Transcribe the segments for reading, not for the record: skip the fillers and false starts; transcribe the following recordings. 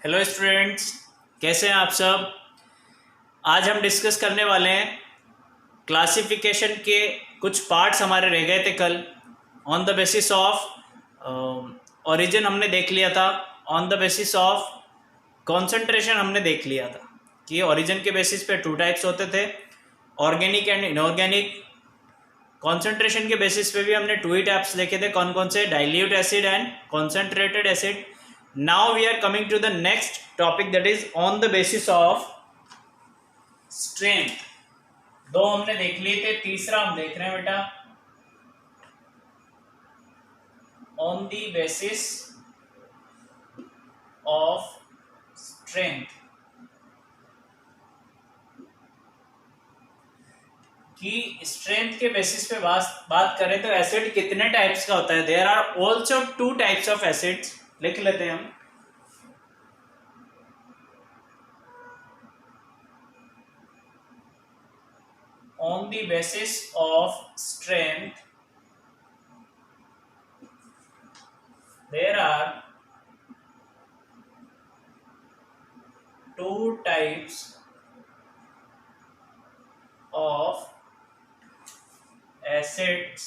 Hello students, कैसे हैं आप सब। आज हम डिस्कस करने वाले हैं क्लासिफिकेशन के कुछ पार्ट्स हमारे रह गए थे कल। On the basis of origin हमने देख लिया था। On the basis of concentration हमने देख लिया था कि ओरिजिन के बेसिस पे टू टाइप्स होते थे, ऑर्गेनिक एंड इनऑर्गेनिक। कॉन्सेंट्रेशन के बेसिस पे भी हमने टू ही टाइप्स देखे थे, कौन कौन से, dilute acid and concentrated acid. Now we are coming to the next topic, that is on the basis of strength. दो हमने देख लिए थे, तीसरा हम देख रहे हैं बेटा, on the basis of strength. कि स्ट्रेंथ के बेसिस पे बात करें तो एसिड कितने टाइप्स का होता है। There are also two types of acids, लिख लेते हैं हम। On the basis of strength, there are two types of acids.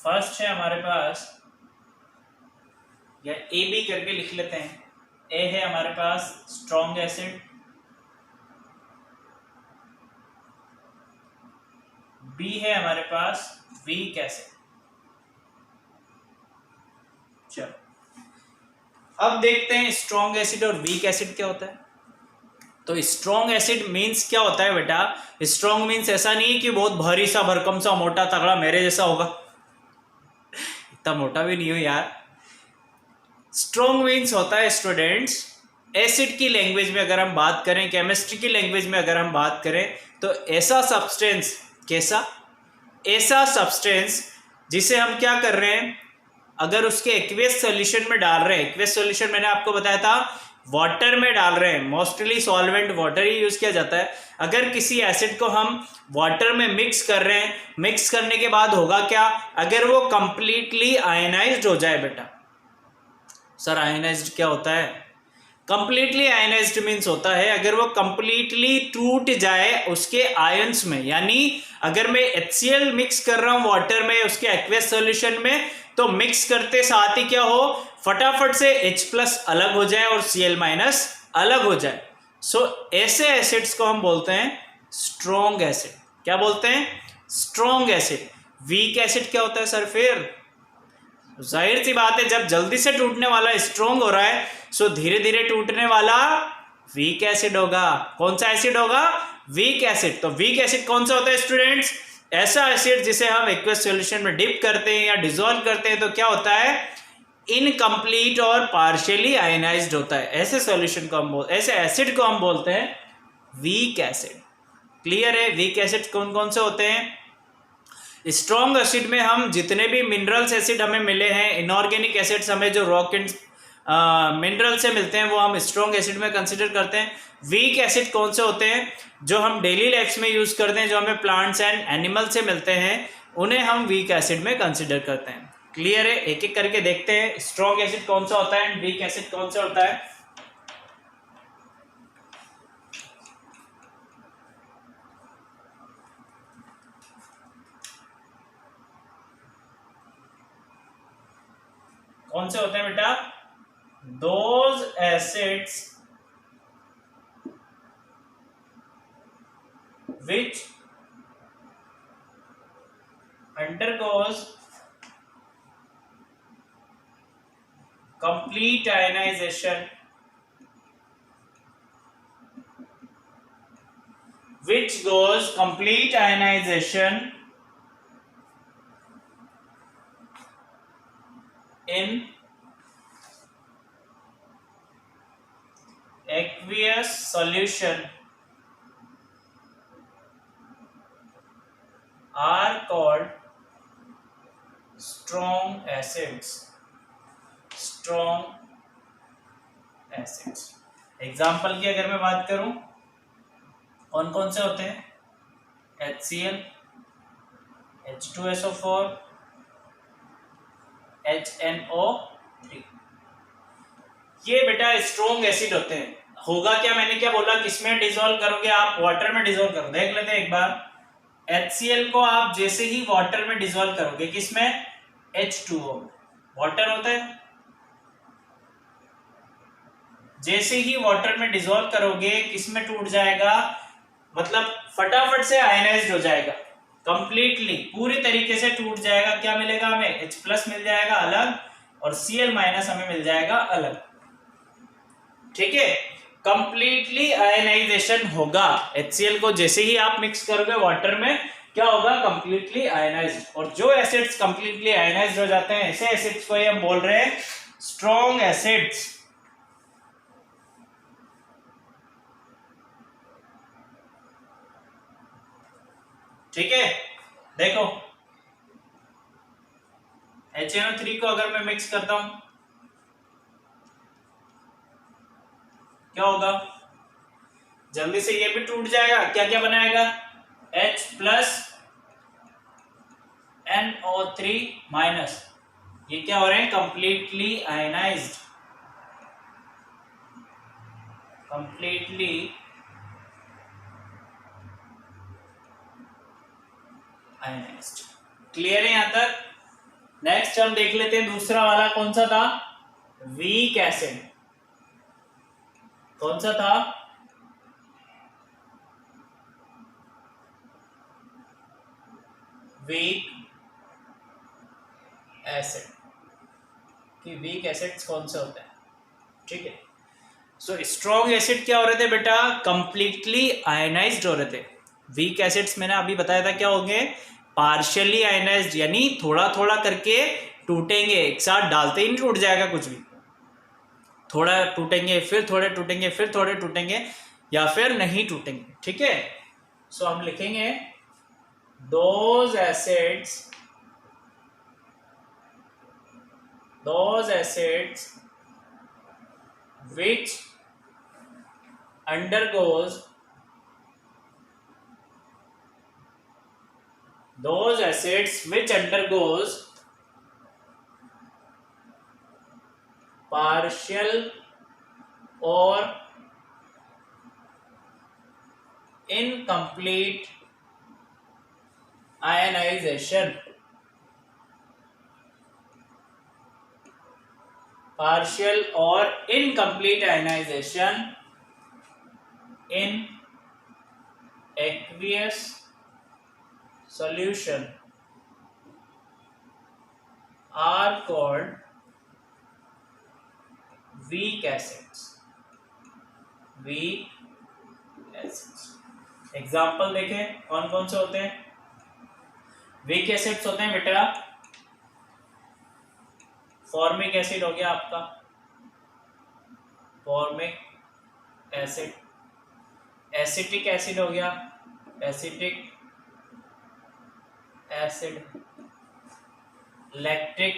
First है हमारे पास, या ए बी करके लिख लेते हैं। ए है हमारे पास स्ट्रॉन्ग एसिड, बी है हमारे पास वीक एसिड। चलो अब देखते हैं स्ट्रॉन्ग एसिड और वीक एसिड क्या होता है। तो स्ट्रॉन्ग एसिड मीन्स क्या होता है बेटा। स्ट्रॉन्ग मीन्स ऐसा नहीं है कि बहुत भारी सा, भरकम सा, मोटा तगड़ा मेरे जैसा होगा। इतना मोटा भी नहीं हो यार। स्ट्रॉन्ग मीन्स होता है स्टूडेंट्स, एसिड की लैंग्वेज में अगर हम बात करें, केमिस्ट्री की लैंग्वेज में अगर हम बात करें, तो ऐसा सब्सटेंस, कैसा, ऐसा सब्सटेंस जिसे हम क्या कर रहे हैं, अगर उसके एक्वेस सॉल्यूशन में डाल रहे हैं। एक्वेस सॉल्यूशन मैंने आपको बताया था वाटर में डाल रहे हैं, मोस्टली सॉल्वेंट वाटर ही यूज किया जाता है। अगर किसी एसिड को हम वाटर में मिक्स कर रहे हैं, मिक्स करने के बाद होगा क्या, अगर वो कंप्लीटली आयनाइज्ड हो जाए बेटा। सर आयनाइज्ड क्या होता है? कंप्लीटली आयनाइज्ड मीन्स होता है अगर वो कंप्लीटली टूट जाए उसके आयंस में। यानी अगर मैं HCl मिक्स कर रहा हूं वाटर में, उसके एक्वेस सॉल्यूशन में, तो मिक्स करते साथ ही क्या हो, फटाफट से H+ अलग हो जाए और Cl- अलग हो जाए। सो ऐसे एसिड्स को हम बोलते हैं स्ट्रॉन्ग एसिड। क्या बोलते हैं? Strong acid. वीक एसिड क्या होता है सर? फिर जाहिर सी बात है, जब जल्दी से टूटने वाला स्ट्रॉन्ग हो रहा है, सो धीरे धीरे टूटने वाला वीक एसिड होगा। कौन सा एसिड होगा? Weak acid. तो वीक एसिड कौन सा होता है स्टूडेंट्स? ऐसा एसिड जिसे हम एक्वस सॉल्यूशन में डिप करते हैं या डिसॉल्व करते हैं तो क्या होता है, इनकम्प्लीट और पार्शियली आयनाइज्ड होता है। ऐसे सॉल्यूशन को हम ऐसे एसिड को हम बोलते हैं वीक एसिड। क्लियर है? वीक एसिड कौन कौन से होते हैं? स्ट्रॉन्ग एसिड में हम जितने भी मिनरल्स एसिड हमें मिले हैं, इनऑर्गेनिक एसिड्स हमें जो रॉक एंड मिनरल से मिलते हैं, वो हम स्ट्रॉन्ग एसिड में कंसिडर करते हैं। वीक एसिड कौन से होते हैं? जो हम डेली लाइफ में यूज करते हैं, जो हमें प्लांट्स एंड एनिमल से मिलते हैं, उन्हें हम वीक एसिड में कंसिडर करते हैं। क्लियर है? एक एक करके देखते हैं स्ट्रॉन्ग एसिड कौन सा होता है एंड वीक एसिड कौन सा होता है। कौन से होते हैं बेटा? Those acids which undergoes complete ionization, which goes complete ionization in aqueous solution are called strong acids. Strong acids. Example की अगर मैं बात करूं, कौन कौन से होते हैं? HCl, H2SO4, HNO3। ये बेटा स्ट्रॉन्ग एसिड होते हैं। होगा क्या, मैंने क्या बोला, किसमें डिसॉल्व करोगे आप, वाटर में डिसॉल्व करो। देख लेते हैं एक बार, HCl को आप जैसे ही वाटर में डिसॉल्व करोगे, किसमें, H2O, वाटर होता है, जैसे ही वाटर में डिसॉल्व करोगे किसमें टूट जाएगा, मतलब फटाफट से आयनाइज्ड हो जाएगा, कंप्लीटली पूरी तरीके से टूट जाएगा। क्या मिलेगा हमें, H+ मिल जाएगा अलग, और Cl- हमें मिल जाएगा अलग। ठीक है, कंप्लीटली आयनाइजेशन होगा। HCl को जैसे ही आप मिक्स करोगे वाटर में, क्या होगा, कंप्लीटली आयनाइज्ड। और जो एसिड्स कंप्लीटली आयनाइज्ड हो जाते हैं, ऐसे एसिड्स को हम बोल रहे हैं स्ट्रॉन्ग एसिड्स। ठीक है, देखो HNO3 को अगर मैं मिक्स करता हूं, क्या होगा, जल्दी से ये भी टूट जाएगा। क्या क्या बनाएगा, H+ NO3-, ये क्या हो रहे हैं, completely ionised, completely ionised. Clear है यहां तक। नेक्स्ट हम देख लेते हैं दूसरा वाला, कौन सा था, वीक एसिड। कौन सा था, वीक एसिड। कि वीक एसिड्स कौन से होते हैं। ठीक है, सो स्ट्रॉन्ग एसिड क्या हो रहे थे बेटा, कंप्लीटली आयनाइज्ड हो रहे थे। वीक एसिड्स मैंने अभी बताया था क्या होंगे, पार्शियली आयनाइज्ड, यानी थोड़ा थोड़ा करके टूटेंगे, एक साथ डालते ही नहीं टूट जाएगा कुछ भी, थोड़ा टूटेंगे, फिर थोड़े टूटेंगे, फिर थोड़े टूटेंगे, या फिर नहीं टूटेंगे। ठीक है, सो हम लिखेंगे those acids which undergoes partial or incomplete ionization, partial or incomplete ionization in aqueous solution are called weak acids. Example देखें कौन कौन से होते हैं वीक एसिड्स। होते हैं बेटा, फॉर्मिक एसिड हो गया आपका, फॉर्मिक एसिड, एसिटिक एसिड हो गया, acetic acid, lactic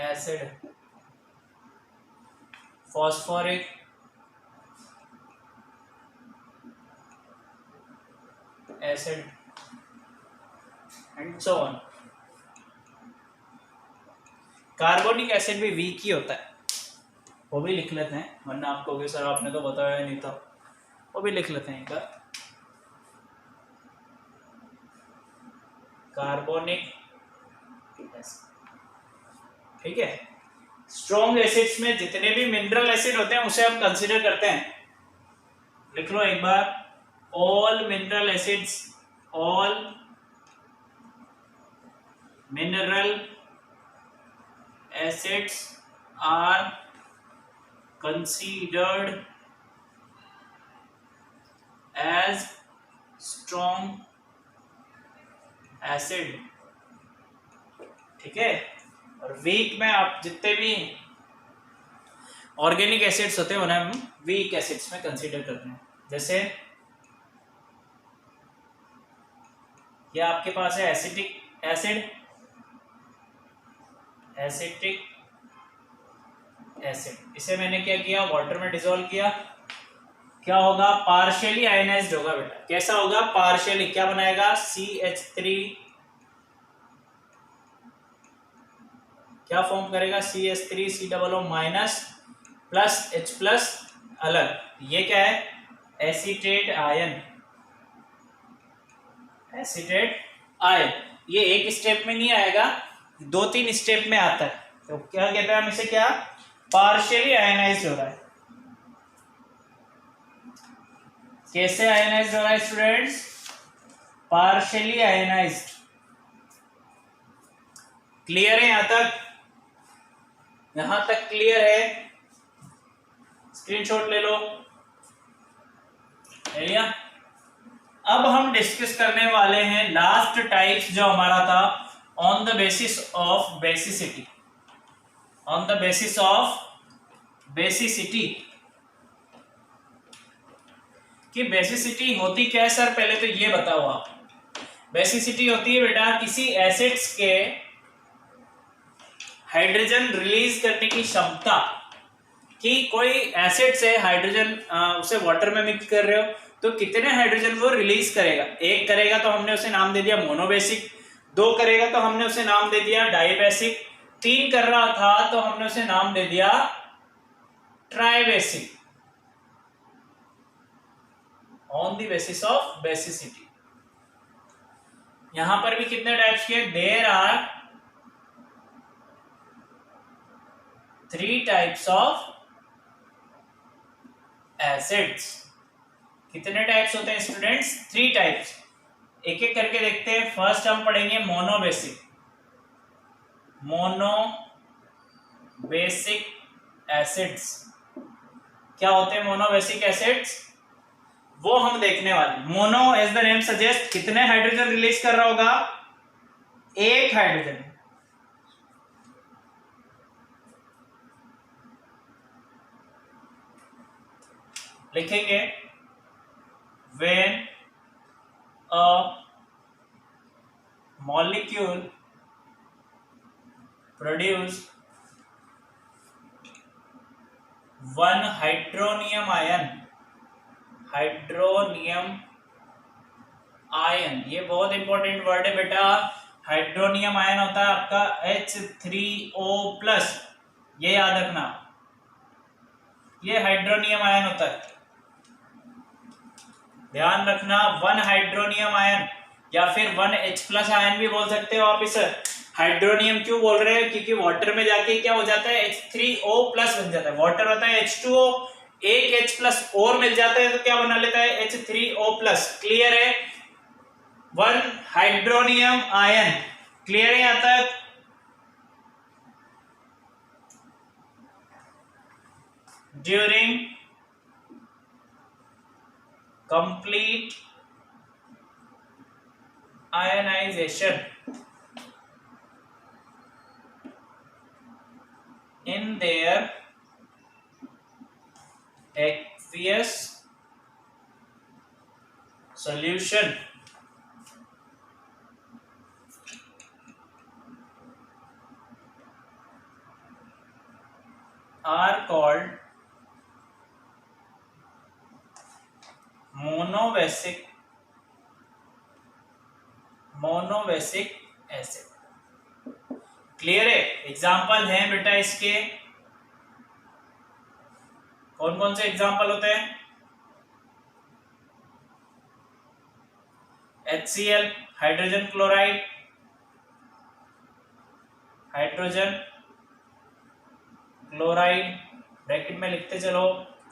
acid, phosphoric acid, and so on. Carbonic acid भी वीक ही होता है, वो भी लिख लेते हैं, वरना आप कहोगे सर आपने तो बताया नहीं था, वो भी लिख लेते हैं एक बार। कार्बोनिक एसिड, ठीक है। स्ट्रॉन्ग एसिड्स में जितने भी मिनरल एसिड होते हैं उसे हम कंसीडर करते हैं। लिख लो एक बार, all mineral acids, all mineral acids are considered as strong acid। ठीक है, और वीक में आप जितने भी ऑर्गेनिक एसिड्स होते हैं उन्हें हम वीक एसिड्स में कंसीडर करते हैं। जैसे ये आपके पास है एसिटिक एसिड, एसिटिक एसिड, इसे मैंने क्या किया, वाटर में डिसॉल्व किया, क्या होगा, पार्शियली आयनाइज्ड होगा बेटा। कैसा होगा, पार्शियली, क्या बनाएगा, CH3 क्या फॉर्म करेगा, CH3 COO minus plus H plus अलग, ये क्या है, एसीटेट आयन, एसीटेट आयन। ये एक स्टेप में नहीं आएगा, 2-3 स्टेप में आता है। तो क्या कहते हैं हम इसे, क्या, पार्शियली आयनाइज्ड हो रहा है। कैसे आयनाइज्ड हो रहा है स्टूडेंट्स, पार्शियली आयनाइज्ड। क्लियर है यहां तक, यहां तक क्लियर है, स्क्रीनशॉट ले लो, ले लिया। अब हम डिस्कस करने वाले हैं लास्ट टाइप्स जो हमारा था, on the basis of basicity, on the basis of basicity. कि बेसिसिटी होती क्या है सर, पहले तो ये बताओ आप। बेसिसिटी होती है बेटा किसी एसिड्स के हाइड्रोजन रिलीज करने की क्षमता, कि कोई एसिड से हाइड्रोजन उसे वाटर में मिक्स कर रहे हो तो कितने हाइड्रोजन वो रिलीज करेगा। एक करेगा तो हमने उसे नाम दे दिया मोनोबेसिक, 2 करेगा तो हमने उसे नाम दे दिया डाइबेसिक, 3 कर रहा था तो हमने उसे नाम दे दिया tribasic, on the basis of basicity. यहां पर भी कितने टाइप्स के, there are 3 types of acids. कितने टाइप्स होते हैं स्टूडेंट्स, 3 टाइप्स। एक एक करके देखते हैं। फर्स्ट हम पढ़ेंगे मोनोबेसिक, मोनोबेसिक एसिड्स। क्या होते हैं मोनोबेसिक एसिड्स, वो हम देखने वाले। Mono as the name suggest, कितने हाइड्रोजन रिलीज कर रहा होगा, 1 हाइड्रोजन। लिखेंगे when a molecule produce 1 hydronium ion, hydronium ion, ये बहुत इंपॉर्टेंट वर्ड है बेटा। हाइड्रोनियम आयन होता है आपका H3O+, ये याद रखना, ये हाइड्रोनियम आयन होता है, ध्यान रखना। 1 हाइड्रोनियम आयन या फिर 1 H+ आयन भी बोल सकते हो आप इसे। हाइड्रोनियम क्यों बोल रहे हैं, क्योंकि वाटर में जाके क्या हो जाता है, H3O+ बन जाता है। वाटर होता है H2O, एक H+ और मिल जाता है तो क्या बना लेता है, H3O+। क्लियर है, 1 हाइड्रोनियम आयन, क्लियर है यहां तक। During complete ionization in their aqueous solution are called monobasic acid. Clear है, एग्जाम्पल हैं बेटा इसके, कौन कौन से एग्जाम्पल होते हैं, HCl hydrogen chloride, hydrogen chloride, bracket में लिखते चलो,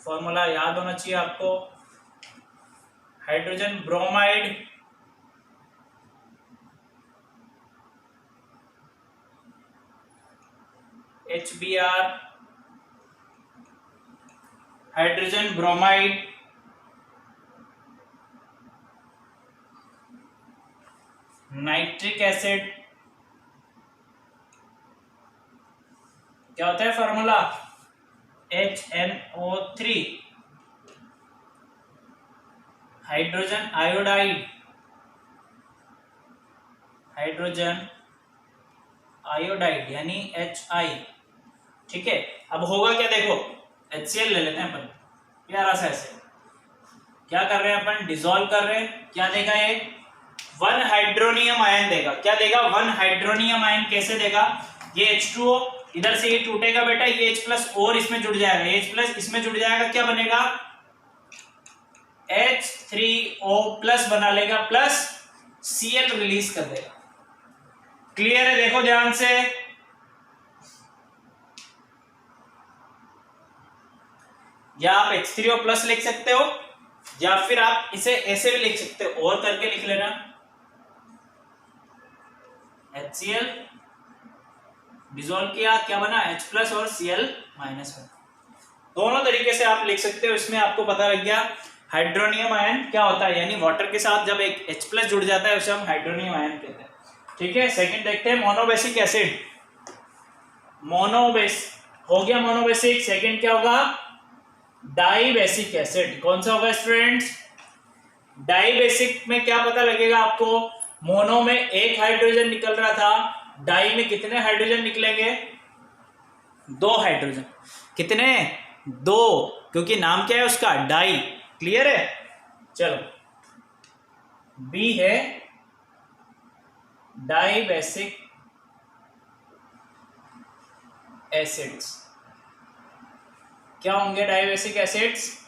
फॉर्मूला याद होना चाहिए आपको। Hydrogen bromide, HBr, hydrogen bromide, nitric acid, क्या होता है formula, HNO3, hydrogen iodide, hydrogen iodide यानी HI। ठीक है, अब होगा क्या, देखो HCl ले लेते हैं अपन, प्यारा सा ऐसे, क्या कर रहे हैं अपन, डिसॉल्व कर रहे हैं, क्या देगा ये, 1 हाइड्रोनियम आयन देगा। क्या देगा, 1 हाइड्रोनियम आयन कैसे देगा, ये H2O, इधर से ये टूटेगा बेटा, ये H प्लस और इसमें जुड़ जाएगा, H प्लस इसमें जुड़ जाएगा, क्या बनेगा H3O प्लस बना लेगा, प्लस Cl रिलीज कर देगा। क्लियर है? देखो ध्यान से, या आप H3O प्लस लिख सकते हो, या फिर आप इसे ऐसे भी लिख सकते हो, और करके लिख लेना HCl डिसॉल्व किया, क्या बना H प्लस और Cl माइनस बना। दोनों तरीके से आप लिख सकते हो। इसमें आपको पता लग गया हाइड्रोनियम आयन क्या होता है, यानी वाटर के साथ जब एक H प्लस जुड़ जाता है उसे हम हाइड्रोनियम आयन कहते हैं। ठीक है, सेकंड देखते हैं मोनोबेसिक एसिड। मोनोबेस हो गया मोनोबेसिक, सेकंड क्या होगा डाइबेसिक एसिड। कौन सा होगा स्टूडेंट्स? डाइबेसिक में क्या पता लगेगा आपको, मोनो में एक हाइड्रोजन निकल रहा था, डाई में कितने हाइड्रोजन निकलेंगे? 2 हाइड्रोजन। कितने? 2, क्योंकि नाम क्या है उसका डाई। क्लियर है? चलो, बी है डाइबेसिक एसिड्स। क्या होंगे डाइबेसिक एसिड्स?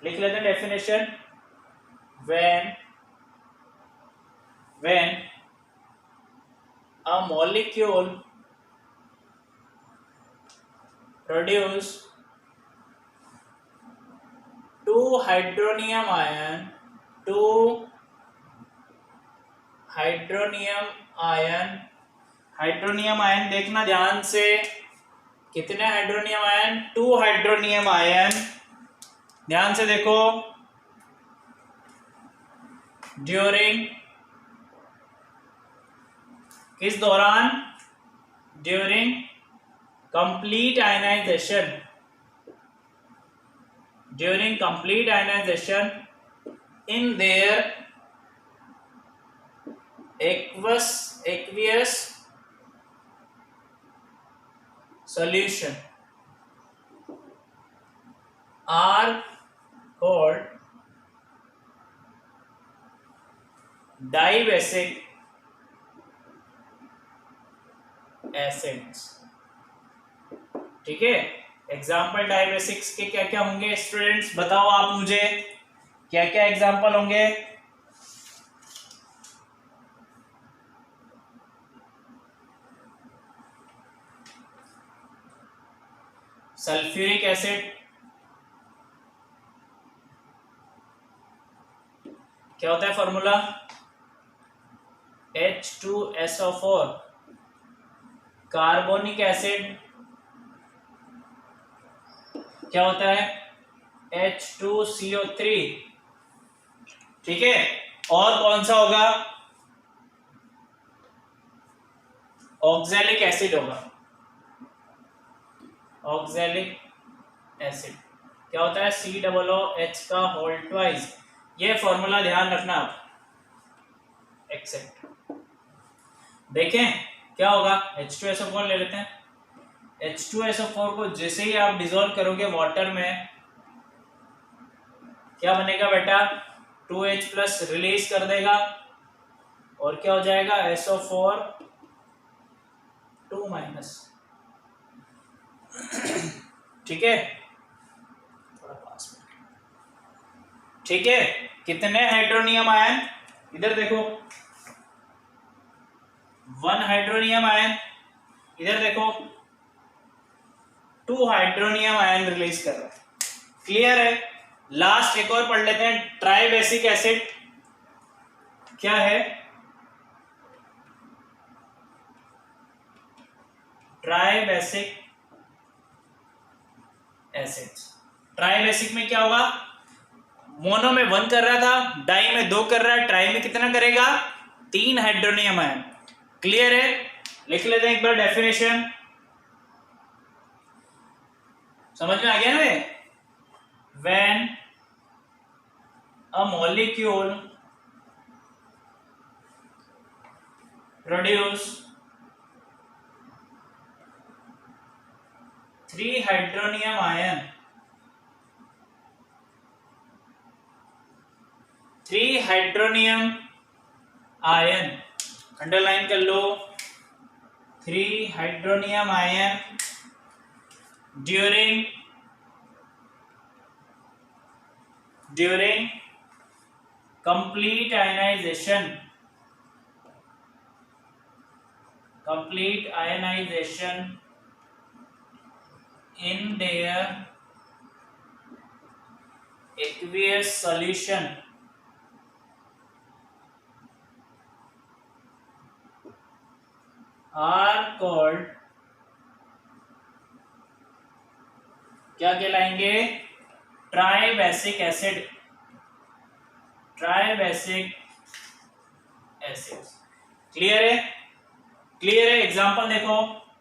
लिख लेते हैं definition. when a molecule produce 2 hydronium ion देखना ध्यान से, कितने हाइड्रोनियम आयन? 2 hydronium ion. ध्यान से देखो, ड्यूरिंग किस दौरान? During complete ionization, in there aqueous solution are called dibasic acids. ठीक है, एग्जाम्पल डाइबेसिक्स के क्या क्या होंगे स्टूडेंट्स? बताओ आप मुझे, क्या क्या एग्जाम्पल होंगे? सल्फ्यूरिक एसिड, क्या होता है फॉर्मूला? H2SO4। कार्बोनिक एसिड क्या होता है? H2CO3। ठीक है, और कौन सा होगा? ऑक्सैलिक एसिड होगा। ऑक्सैलिक एसिड क्या होता है? COOH का होल ट्वाइस। ये फॉर्मूला ध्यान रखना आप। एक्सेप्ट देखें क्या होगा, H2SO4 ले लेते हैं। H2SO4 को जैसे ही आप डिसॉल्व करोगे वाटर में, क्या बनेगा बेटा? 2H प्लस रिलीज कर देगा, और क्या हो जाएगा? SO4 2 minus. ठीक है, थोड़ा पास में। ठीक है, कितने हाइड्रोनियम आयन? इधर देखो, 1 हाइड्रोनियम आयन, इधर देखो 2 हाइड्रोनियम आयन रिलीज कर रहा है। क्लियर है? लास्ट एक और पढ़ लेते हैं, ट्राइबेसिक एसिड क्या है? Tribasic acids. ट्राइबेसिक में क्या होगा? मोनो में 1 कर रहा था, डाई में 2 कर रहा है, ट्राई में कितना करेगा? 3 हाइड्रोनियम आयन। क्लियर है? लिख लेते हैं एक बार डेफिनेशन, समझ में आ गया ना? When a molecule produce 3 hydronium ion, 3 hydronium ion, underline कर लो, 3 hydronium ion during complete ionization in their aqueous solution are called, क्या कहलाएंगे? ट्राइबैसिक एसिड। क्लियर है? एग्जांपल देखो,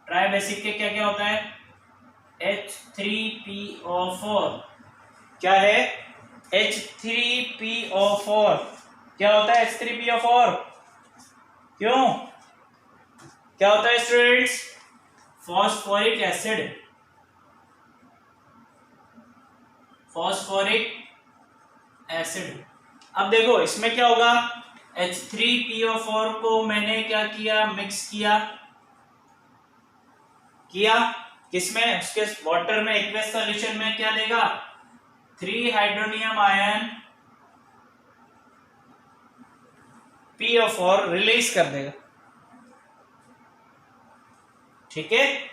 ट्राइबैसिक के क्या क्या होता है? H3PO4। क्या है? H3PO4 क्या होता है? H3PO4 क्यों क्या होता है स्टूडेंट्स? Phosphoric acid. अब देखो इसमें क्या होगा? H3PO4 को मैंने क्या किया? मिक्स किया किसमें? उसके वाटर में, एक्वेस सॉल्यूशन में। क्या देगा? 3 हाइड्रोनियम आयन PO4 रिलीज कर देगा। ठीक है,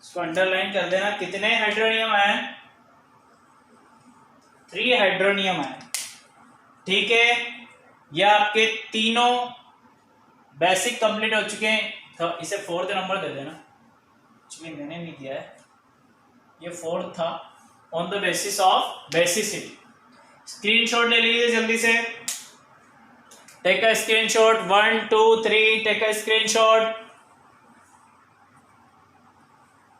इसको अंडरलाइन कर देना। कितने हाइड्रोनियम आयन? 3 hydronium ion. ठीक है, यह आपके तीनों बेसिक कंप्लीट हो चुके हैं। तो इसे 4th नंबर दे देना, एक्चुअली मैंने नहीं दिया है, ये 4th था। On the basis of basicity. Screenshot ले लीजिए जल्दी से। Take a screenshot, 1 2 3, take a screenshot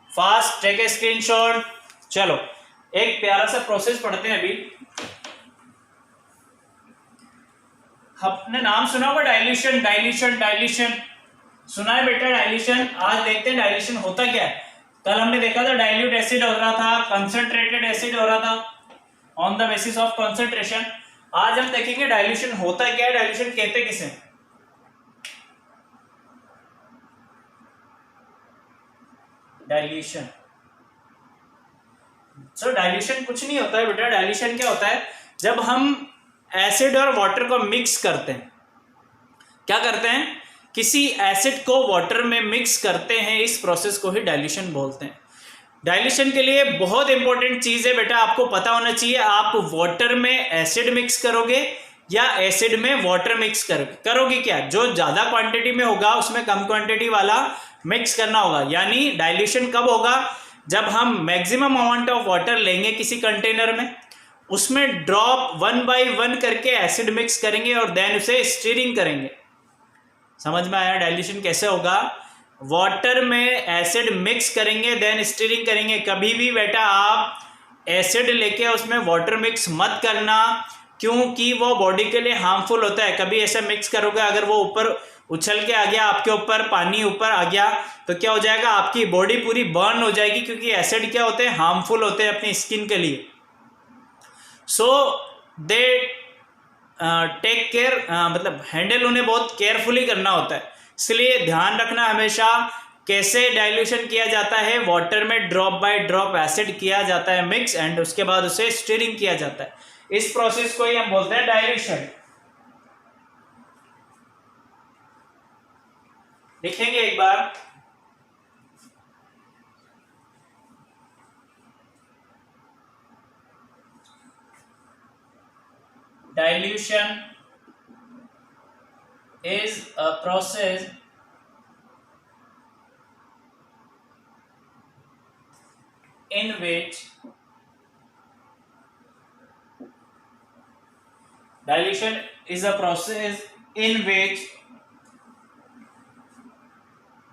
fast, take a screenshot. चलो एक प्यारा सा प्रोसेस पढ़ते हैं। अभी आपने नाम सुना होगा डाइल्यूशन सुना है बेटा? डाइल्यूशन आज देखते हैं डाइल्यूशन होता क्या है। कल हमने देखा था डाइल्यूट एसिड हो रहा था, कंसंट्रेटेड एसिड हो रहा था on the basis of concentration. आज हम देखेंगे डाइल्यूशन होता क्या है, डाइल्यूशन कहते किसे? डाइल्यूशन डाइल्यूशन कुछ नहीं होता है बेटा। डाइल्यूशन क्या होता है? जब हम एसिड और वाटर को मिक्स करते हैं, क्या करते हैं? किसी एसिड को वाटर में मिक्स करते हैं, इस प्रोसेस को ही डाइल्यूशन बोलते हैं। डाइल्यूशन के लिए बहुत इंपॉर्टेंट चीज है बेटा, आपको पता होना चाहिए। आप वाटर में एसिड मिक्स करोगे या एसिड में वाटर मिक्स करोगे क्या? जो ज्यादा क्वांटिटी में होगा उसमें कम क्वांटिटी वाला मिक्स करना होगा। यानी डाइल्यूशन कब होगा? जब हम मैक्सिमम अमाउंट ऑफ वाटर लेंगे किसी कंटेनर में, उसमें ड्रॉप 1 by 1 करके एसिड मिक्स करेंगे और देन उसे स्टीरिंग करेंगे। समझ में आया डाइल्यूशन कैसे होगा? वाटर में एसिड मिक्स करेंगे देन स्टीरिंग करेंगे। कभी भी बेटा आप एसिड लेके उसमें वाटर मिक्स मत करना, क्योंकि वो बॉडी के लिए हार्मफुल होता है। कभी ऐसा मिक्स करोगे, अगर वो ऊपर उछल के आ गया आपके ऊपर, पानी ऊपर आ गया, तो क्या हो जाएगा? आपकी बॉडी पूरी बर्न हो जाएगी, क्योंकि एसिड क्या होते हैं? हार्मफुल होते हैं अपनी स्किन के लिए। सो दे टेक केयर, मतलब हैंडल उन्हें बहुत केयरफुली करना होता है। इसलिए ध्यान रखना हमेशा कैसे डाइल्यूशन किया जाता है। वाटर में ड्रॉप बाय ड्रॉप एसिड किया जाता है मिक्स, एंड उसके बाद उसे स्टीरिंग किया जाता है। इस प्रोसेस को ही हम बोलते हैं डाइल्यूशन। लिखेंगे एक बार, dilution is a process in which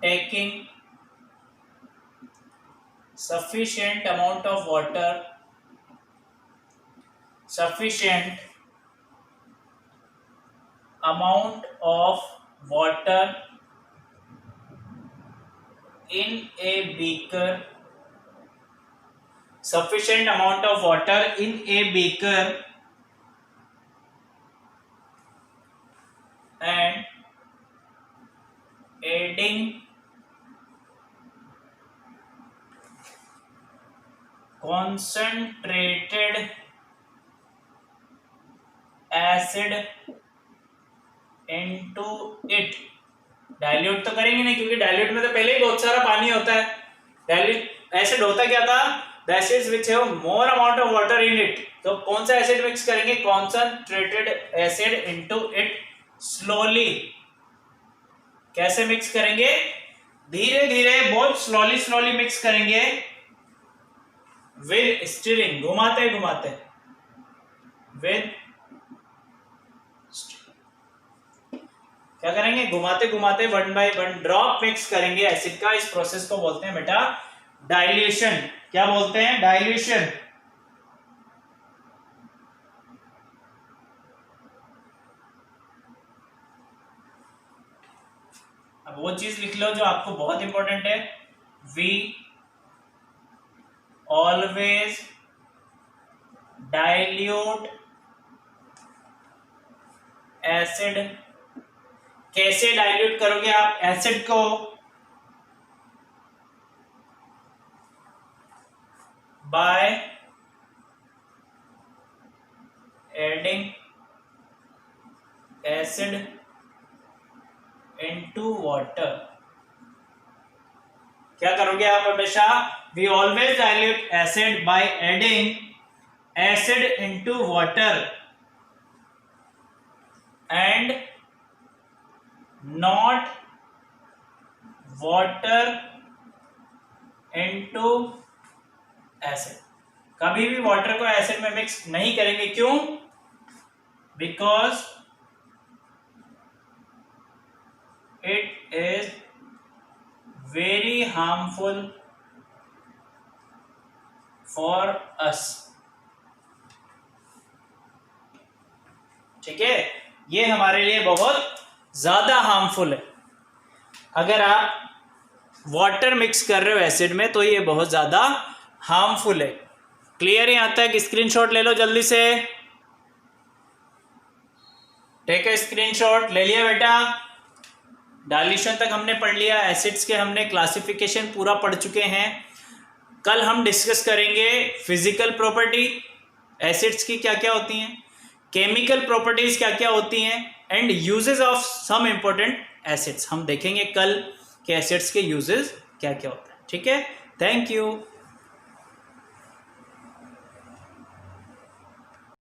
taking sufficient amount of water in a beaker, sufficient amount of water in a beaker adding concentrated acid into it। Dilute तो करेंगे नहीं, क्योंकि डाइल्यूट में तो पहले ही बहुत सारा पानी होता है। डाइल्यूट एसिड होता क्या था, the acids which have more amount of water in it. तो कौन सा एसिड मिक्स करेंगे, concentrated acid into it slowly. कैसे मिक्स करेंगे, धीरे धीरे, बहुत स्लोली स्लोली मिक्स करेंगे, विद स्टीरिंग, घुमाते घुमाते, विद क्या करेंगे, घुमाते घुमाते 1 by 1 ड्रॉप मिक्स करेंगे एसिड का। इस प्रोसेस को बोलते हैं बेटा डाइल्यूशन। क्या बोलते हैं, डाइल्यूशन। अब वो चीज लिख लो जो आपको बहुत इंपॉर्टेंट है, वी ऑलवेज डाइल्यूट एसिड। कैसे डाइल्यूट करोगे आप एसिड को, by adding acid into water. क्या करोगे आप हमेशा, we always dilute acid by adding acid into water and not water into acid. कभी भी वाटर को एसिड में मिक्स नहीं करेंगे, क्यों, because it is very harmful for us. ठीक है, ये हमारे लिए बहुत ज्यादा हार्मफुल है। अगर आप वाटर मिक्स कर रहे हो एसिड में तो ये बहुत ज्यादा हार्मफुल है। क्लियर है यहां तक, स्क्रीनशॉट ले लो जल्दी से, टेक अ स्क्रीनशॉट। ले लिया बेटा, डाइल्यूशन तक हमने पढ़ लिया, एसिड्स के हमने क्लासिफिकेशन पूरा पढ़ चुके हैं। कल हम डिस्कस करेंगे फिजिकल प्रॉपर्टी एसिड्स की क्या क्या होती हैं, केमिकल प्रॉपर्टीज क्या क्या होती हैं, and uses of some important acids. हम देखेंगे कल के एसिड्स के यूजेस क्या क्या होते हैं। ठीक है, थैंक यू।